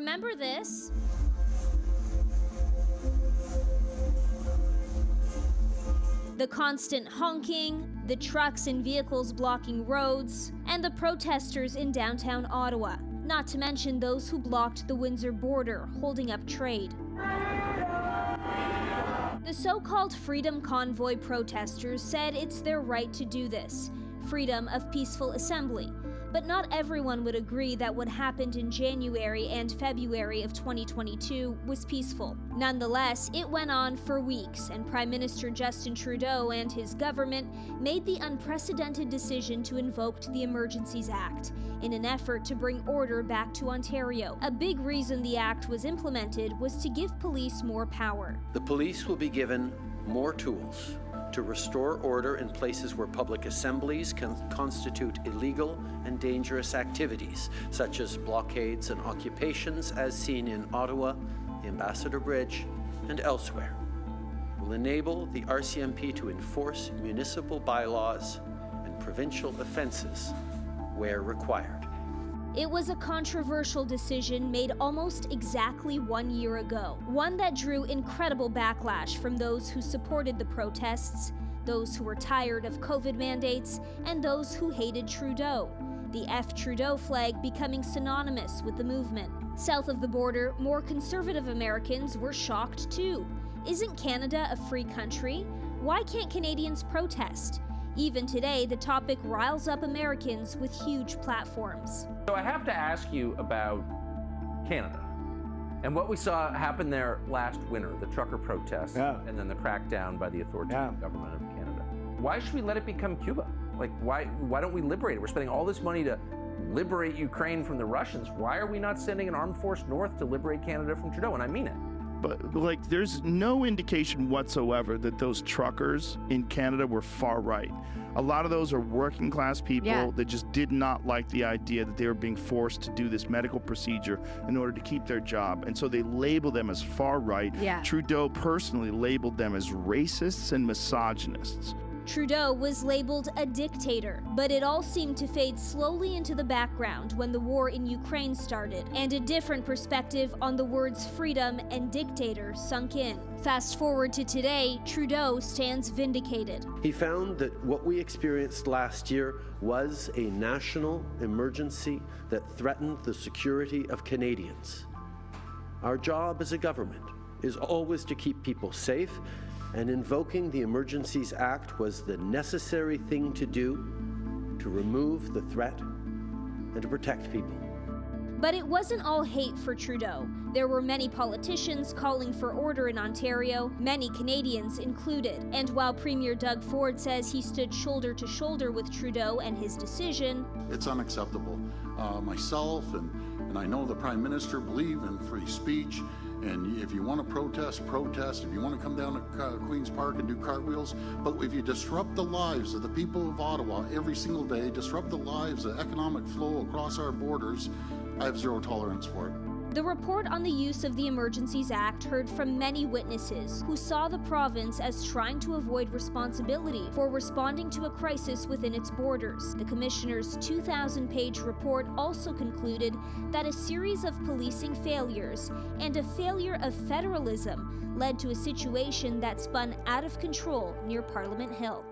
Remember this? The constant honking, the trucks and vehicles blocking roads, and the protesters in downtown Ottawa, not to mention those who blocked the Windsor border, holding up trade. The so-called Freedom Convoy protesters said it's their right to do this, freedom of peaceful assembly. But not everyone would agree that what happened in January and February of 2022 was peaceful. Nonetheless, it went on for weeks, and Prime Minister Justin Trudeau and his government made the unprecedented decision to invoke the Emergencies Act in an effort to bring order back to Ontario. A big reason the act was implemented was to give police more power. The police will be given more tools to restore order in places where public assemblies can constitute illegal and dangerous activities, such as blockades and occupations as seen in Ottawa, the Ambassador Bridge, and elsewhere. Will enable the RCMP to enforce municipal bylaws and provincial offences where required. It was a controversial decision made almost exactly 1 year ago, one that drew incredible backlash from those who supported the protests, those who were tired of COVID mandates, and those who hated Trudeau, the F Trudeau flag becoming synonymous with the movement. South of the border, more conservative Americans were shocked too. Isn't Canada a free country? Why can't Canadians protest? Even today, the topic riles up Americans with huge platforms. So I have to ask you about Canada and what we saw happen there last winter, the trucker protests, and then the crackdown by the authoritarian government of Canada. Why should we let it become Cuba? Like, why don't we liberate it? We're spending all this money to liberate Ukraine from the Russians. Why are we not sending an armed force north to liberate Canada from Trudeau? And I mean it. But, like, there's no indication whatsoever that those truckers in Canada were far right. A lot of those are working class people that just did not like the idea that they were being forced to do this medical procedure in order to keep their job. And so they label them as far right. Trudeau personally labeled them as racists and misogynists. Trudeau was labeled a dictator, but it all seemed to fade slowly into the background when the war in Ukraine started, and a different perspective on the words freedom and dictator sunk in. Fast forward to today, Trudeau stands vindicated. He found that what we experienced last year was a national emergency that threatened the security of Canadians. Our job as a government is always to keep people safe, and invoking the Emergencies Act was the necessary thing to do to remove the threat and to protect people. But it wasn't all hate for Trudeau. There were many politicians calling for order in Ontario, many Canadians included. And while Premier Doug Ford says he stood shoulder to shoulder with Trudeau and his decision, it's unacceptable. Myself and I know the Prime Minister believe in free speech. And if you want to protest, protest. If you want to come down to Queen's Park and do cartwheels. But if you disrupt the lives of the people of Ottawa every single day, disrupt the lives, the economic flow across our borders, I have zero tolerance for it. The report on the use of the Emergencies Act heard from many witnesses who saw the province as trying to avoid responsibility for responding to a crisis within its borders. The Commissioner's 2,000-page report also concluded that a series of policing failures and a failure of federalism led to a situation that spun out of control near Parliament Hill.